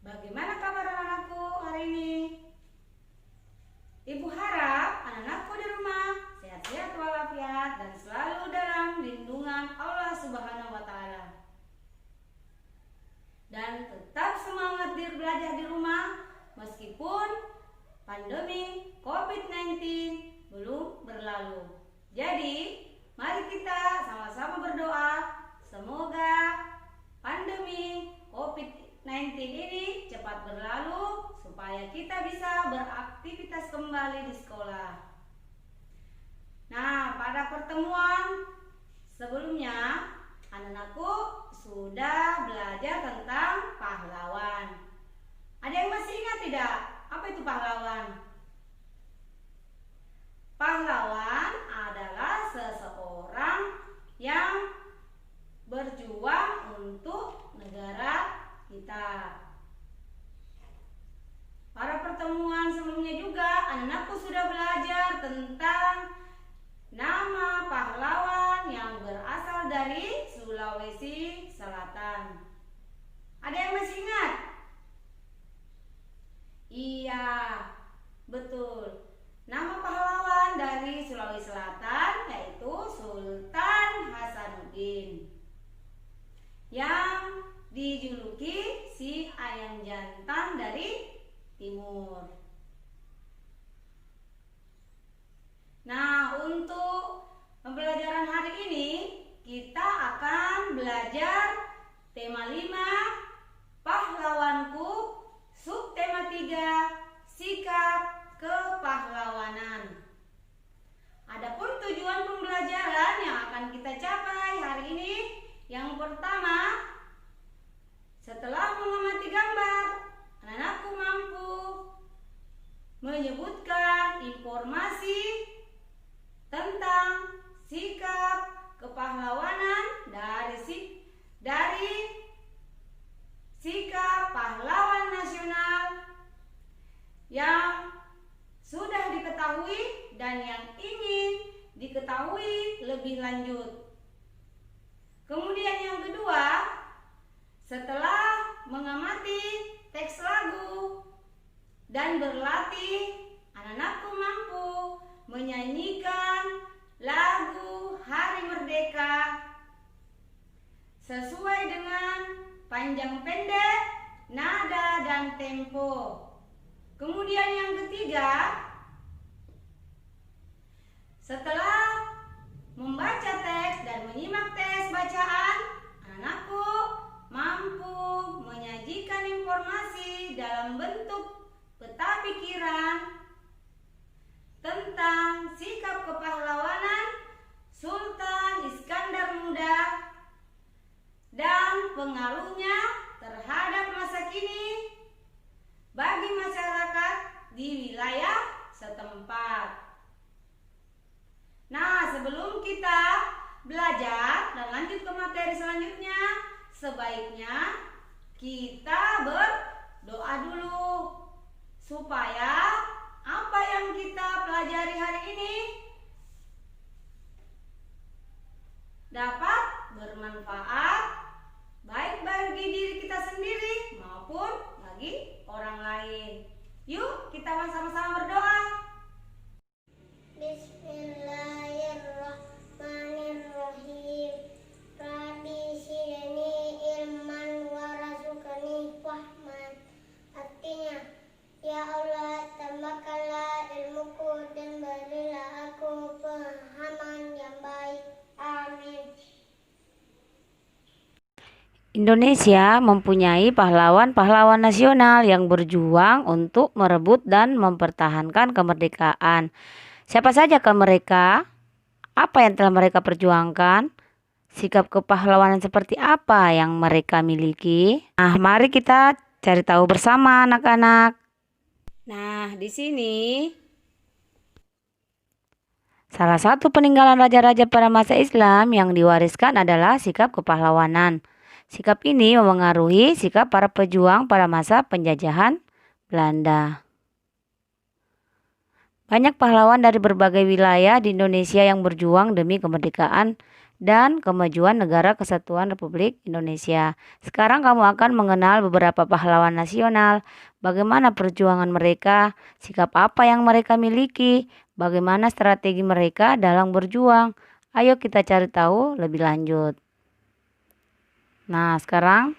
Bagaimana kabar anak-anakku hari ini? Ibu harap anak-anakku di rumah sehat-sehat walafiat dan selalu dalam lindungan Allah Subhanahu wa taala. Dan tetap semangat belajar di rumah meskipun pandemi COVID-19 belum berlalu. Jadi, mari kita sama-sama berdoa semoga pandemi COVID-19 ini cepat berlalu supaya kita bisa beraktivitas kembali di sekolah. Nah, pada pertemuan sebelumnya anak-anakku sudah belajar tentang pahlawan. Ada yang masih ingat tidak? Apa itu pahlawan? Pahlawan adalah seseorang yang berjuang untuk negara kita. Pada pertemuan sebelumnya juga anak-anakku sudah belajar tentang nama pahlawan yang berasal dari Sulawesi Selatan. Ada yang masih ingat? Iya, betul. Nama pahlawan dari Sulawesi Selatan yaitu Sultan Hasanuddin, yang dijuluki si ayam jantan dari timur. Nah, untuk pembelajaran hari ini kita akan belajar tema 5 pahlawanku, subtema 3 sikap kepahlawanan. Adapun tujuan pembelajaran yang akan kita capai hari ini, yang pertama, setelah mengamati gambar, anak-anakku mampu menyebutkan informasi tentang sikap kepahlawanan dari sikap pahlawan nasional yang sudah diketahui dan yang ingin diketahui lebih lanjut. Kemudian yang kedua, setelah mengamati teks lagu dan berlatih, anak-anakku mampu menyanyikan lagu Hari Merdeka sesuai dengan panjang pendek, nada dan tempo. Kemudian yang ketiga, setelah membaca teks dan menyimak teks bacaan, anakku mampu menyajikan informasi dalam bentuk peta pikiran tentang sikap kepahlawanan Sultan Iskandar Muda dan pengaruhnya terhadap masa kini bagi masyarakat di wilayah setempat. Nah, sebelum kita belajar dan lanjut ke materi selanjutnya, sebaiknya kita berdoa dulu supaya apa yang kita pelajari hari ini dapat bermanfaat baik bagi diri kita sendiri maupun bagi orang lain. Yuk kita sama-sama berdoa. Bismillahirrahmanirrahim. Rabbi zidni ilman warzuqni fahman. Artinya, ya Allah, tambahkanlah ilmuku dan berilah aku pemahaman yang baik. Amin. Indonesia mempunyai pahlawan-pahlawan nasional yang berjuang untuk merebut dan mempertahankan kemerdekaan. Siapa saja mereka? Apa yang telah mereka perjuangkan? Sikap kepahlawanan seperti apa yang mereka miliki? Nah, mari kita cari tahu bersama anak-anak. Nah, di sini Salah satu peninggalan raja-raja pada masa Islam yang diwariskan adalah sikap kepahlawanan. Sikap ini memengaruhi sikap para pejuang pada masa penjajahan Belanda. Banyak pahlawan dari berbagai wilayah di Indonesia yang berjuang demi kemerdekaan dan kemajuan Negara Kesatuan Republik Indonesia. Sekarang kamu akan mengenal beberapa pahlawan nasional, bagaimana perjuangan mereka, sikap apa yang mereka miliki, bagaimana strategi mereka dalam berjuang. Ayo kita cari tahu lebih lanjut. Nah, sekarang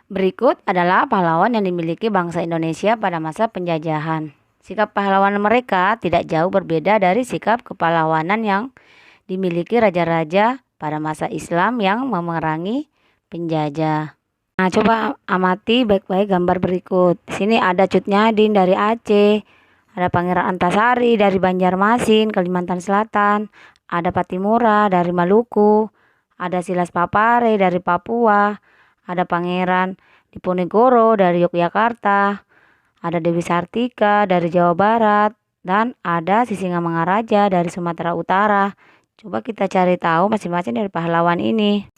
berikut adalah pahlawan yang dimiliki bangsa Indonesia pada masa penjajahan. Sikap pahlawan mereka tidak jauh berbeda dari sikap kepahlawanan yang dimiliki raja-raja pada masa Islam yang memerangi penjajah. Nah, coba amati baik-baik gambar berikut. Di sini ada Cut Nyadin dari Aceh, ada Pangeran Antasari dari Banjarmasin, Kalimantan Selatan, ada Patimura dari Maluku, ada Silas Papare dari Papua, ada Pangeran Diponegoro dari Yogyakarta, ada Dewi Sartika dari Jawa Barat, dan ada Sisingamangaraja dari Sumatera Utara. Coba kita cari tahu masing-masing dari pahlawan ini.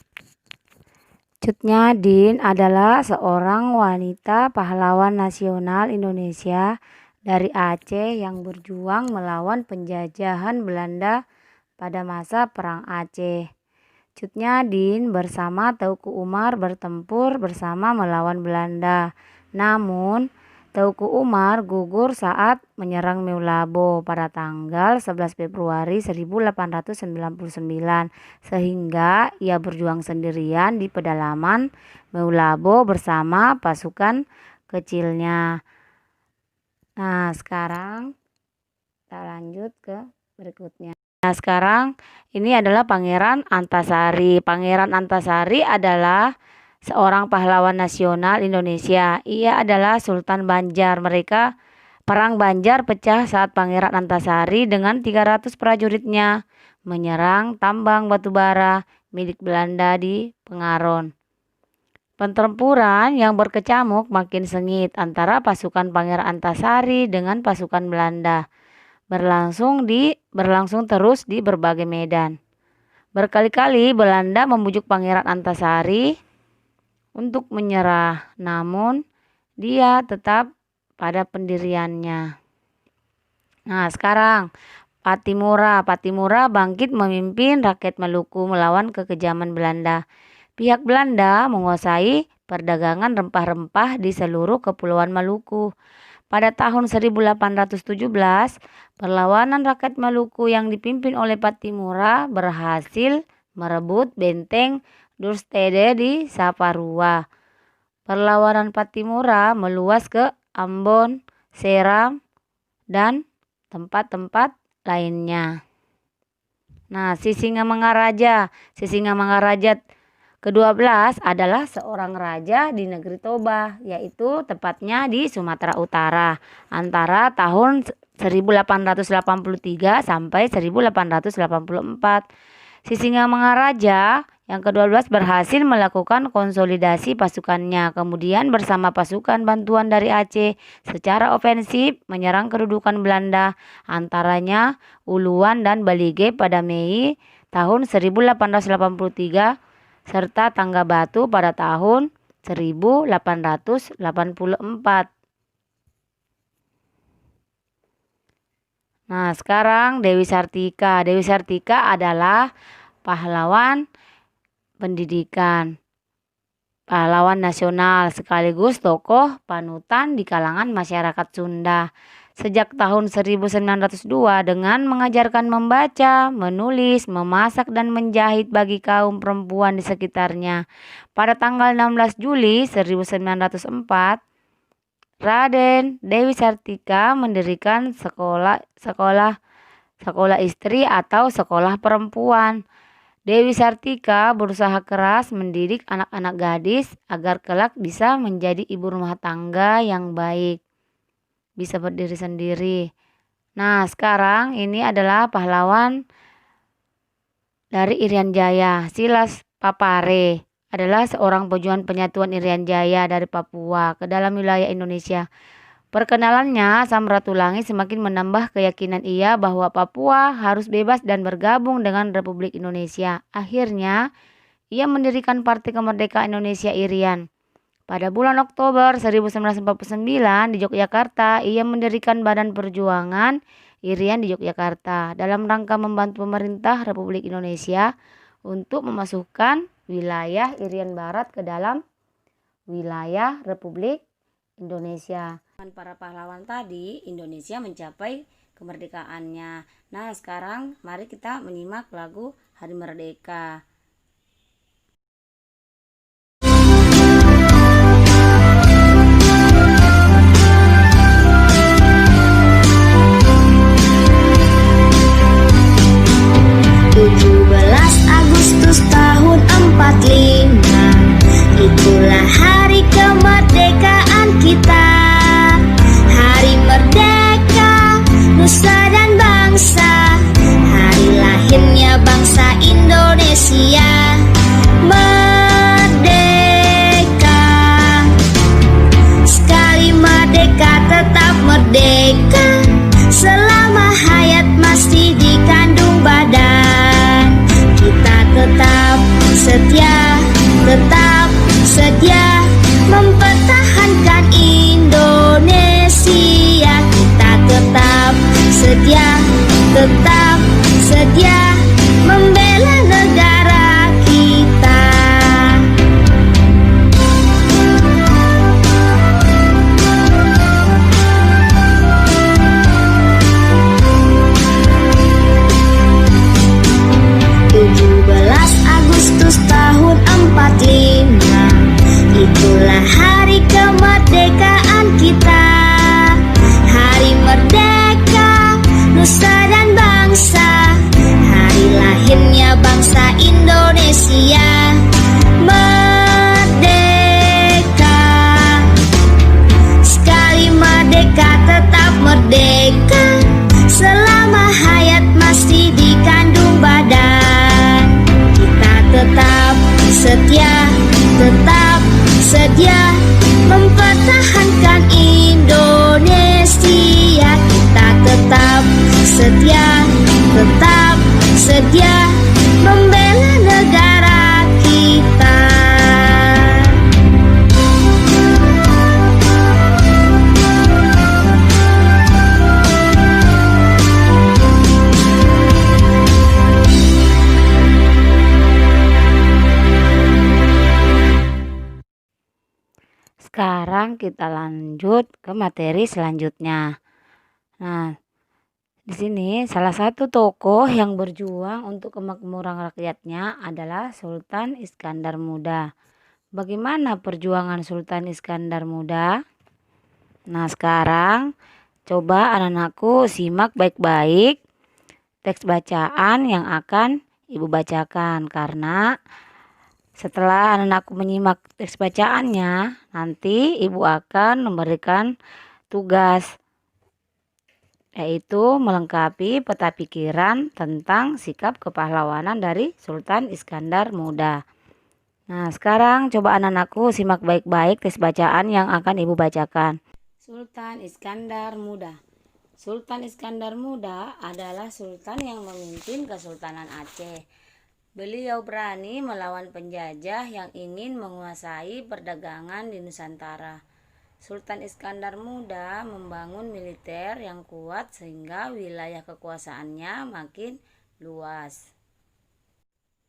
Cut Nyadin adalah seorang wanita pahlawan nasional Indonesia dari Aceh yang berjuang melawan penjajahan Belanda pada masa Perang Aceh. Cut Nyadin bersama Teuku Umar bertempur bersama melawan Belanda. Namun, Teuku Umar gugur saat menyerang Meulabo pada tanggal 11 Februari 1899 sehingga ia berjuang sendirian di pedalaman Meulabo bersama pasukan kecilnya. Nah, sekarang kita lanjut ke berikutnya. Nah, sekarang ini adalah Pangeran Antasari. Pangeran Antasari adalah seorang pahlawan nasional Indonesia. Ia adalah Sultan Banjar. Perang Banjar pecah saat Pangeran Antasari dengan 300 prajuritnya menyerang tambang batubara milik Belanda di Pengaron. Pertempuran yang berkecamuk makin sengit antara pasukan Pangeran Antasari dengan pasukan Belanda. Berlangsung terus di berbagai medan. Berkali-kali Belanda membujuk Pangeran Antasari untuk menyerah, namun dia tetap pada pendiriannya. Nah, sekarang Patimura bangkit memimpin rakyat Maluku melawan kekejaman Belanda. Pihak Belanda menguasai perdagangan rempah-rempah di seluruh kepulauan Maluku. Pada tahun 1817, perlawanan rakyat Maluku yang dipimpin oleh Patimura berhasil merebut benteng Durstede di Saparua. Perlawanan Patimura meluas ke Ambon, Seram, dan tempat-tempat lainnya. Nah, Sisingamangaraja ke-12 adalah seorang raja di negeri Toba, yaitu tepatnya di Sumatera Utara antara tahun 1883 sampai 1884. Sisingamangaraja yang ke-12 berhasil melakukan konsolidasi pasukannya, kemudian bersama pasukan bantuan dari Aceh secara ofensif menyerang kedudukan Belanda, antaranya Uluan dan Balige pada Mei tahun 1883 serta Tangga Batu pada tahun 1884. Nah, sekarang Dewi Sartika. Dewi Sartika adalah pahlawan pendidikan, pahlawan nasional sekaligus tokoh panutan di kalangan masyarakat Sunda. Sejak tahun 1902 dengan mengajarkan membaca, menulis, memasak, dan menjahit bagi kaum perempuan di sekitarnya. Pada tanggal 16 Juli 1904, Raden Dewi Sartika mendirikan sekolah istri atau sekolah perempuan. Dewi Sartika berusaha keras mendidik anak-anak gadis agar kelak bisa menjadi ibu rumah tangga yang baik, bisa berdiri sendiri. Nah, sekarang ini adalah pahlawan dari Irian Jaya. Silas Papare adalah seorang pejuang penyatuan Irian Jaya dari Papua ke dalam wilayah Indonesia. Perkenalannya, Samratulangi semakin menambah keyakinan ia bahwa Papua harus bebas dan bergabung dengan Republik Indonesia. Akhirnya, ia mendirikan Partai Kemerdekaan Indonesia Irian. Pada bulan Oktober 1949 di Yogyakarta, ia mendirikan Badan Perjuangan Irian di Yogyakarta dalam rangka membantu pemerintah Republik Indonesia untuk memasukkan wilayah Irian Barat ke dalam wilayah Republik Indonesia. Dengan para pahlawan tadi, Indonesia mencapai kemerdekaannya. Nah, sekarang mari kita menyimak lagu Hari Merdeka. Agustus tahun 45, itulah hari kemerdekaan kita. Hari merdeka, nusa dan bangsa, hari lahirnya bangsa Indonesia. Merdeka, sekali merdeka tetap merdeka, selama hayat masih dikandung badan. Kita tetap setia mempertahankan Indonesia. Kita tetap setia membela negara kita. Agustus tahun 45, itulah hari kemerdekaan kita. Hari merdeka, nusa dan bangsa, hari lahirnya bangsa Indonesia. Merdeka, sekali merdeka tetap merdeka, selama hayat masih dikandung badan. Tetap setia mempertahankan Indonesia. Kita tetap setia membela negara kita. Sekarang kita lanjut ke materi selanjutnya. Nah, di sini salah satu tokoh yang berjuang untuk kemakmuran rakyatnya adalah Sultan Iskandar Muda. Bagaimana perjuangan Sultan Iskandar Muda? Nah, sekarang coba anak-anakku simak baik-baik teks bacaan yang akan Ibu bacakan, karena setelah anak-anakku menyimak teks bacaannya, nanti Ibu akan memberikan tugas, yaitu melengkapi peta pikiran tentang sikap kepahlawanan dari Sultan Iskandar Muda. Nah, sekarang coba anak-anakku simak baik-baik teks bacaan yang akan Ibu bacakan. Sultan Iskandar Muda. Sultan Iskandar Muda adalah sultan yang memimpin Kesultanan Aceh. Beliau berani melawan penjajah yang ingin menguasai perdagangan di Nusantara. Sultan Iskandar Muda membangun militer yang kuat sehingga wilayah kekuasaannya makin luas.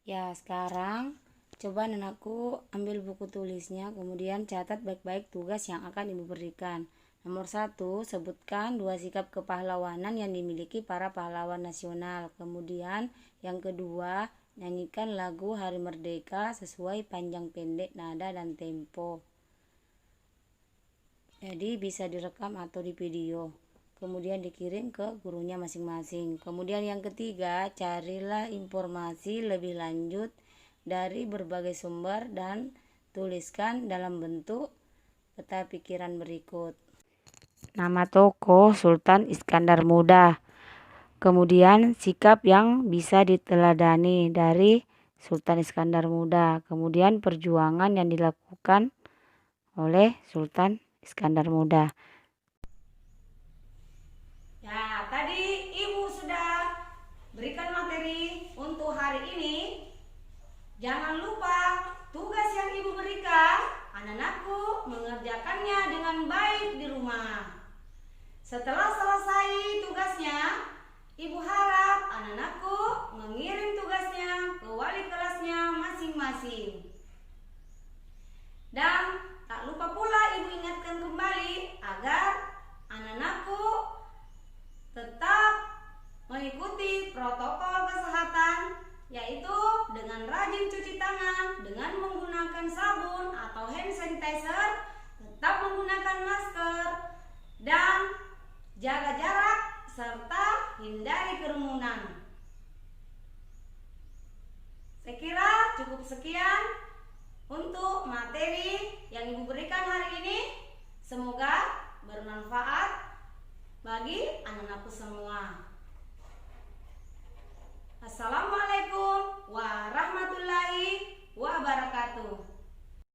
Ya, sekarang coba anakku ambil buku tulisnya, kemudian catat baik-baik tugas yang akan Ibu berikan. Nomor 1, sebutkan 2 sikap kepahlawanan yang dimiliki para pahlawan nasional. Kemudian yang kedua, nyanyikan lagu Hari Merdeka sesuai panjang pendek, nada, dan tempo. Jadi bisa direkam atau di video. Kemudian dikirim ke gurunya masing-masing. Kemudian yang ketiga, carilah informasi lebih lanjut dari berbagai sumber dan tuliskan dalam bentuk peta pikiran berikut. Nama tokoh Sultan Iskandar Muda. Kemudian sikap yang bisa diteladani dari Sultan Iskandar Muda. Kemudian perjuangan yang dilakukan oleh Sultan Iskandar Muda. Ya, tadi Ibu sudah berikan materi untuk hari ini. Jangan lupa tugas yang Ibu berikan, anak-anakku mengerjakannya dengan baik di rumah. Setelah selesai tugasnya, Ibu harap anak-anakku mengirim tugasnya ke wali kelasnya masing-masing. Dan tak lupa pula Ibu ingatkan kembali agar anak-anakku tetap mengikuti protokol kesehatan, yaitu dengan rajin cuci tangan, dengan menggunakan sabun atau hand sanitizer, tetap menggunakan masker, dan jaga jarak serta hindari kerumunan. Saya kira cukup sekian untuk materi yang Ibu berikan hari ini. Semoga bermanfaat bagi anak-anakku semua. Assalamualaikum warahmatullahi wabarakatuh.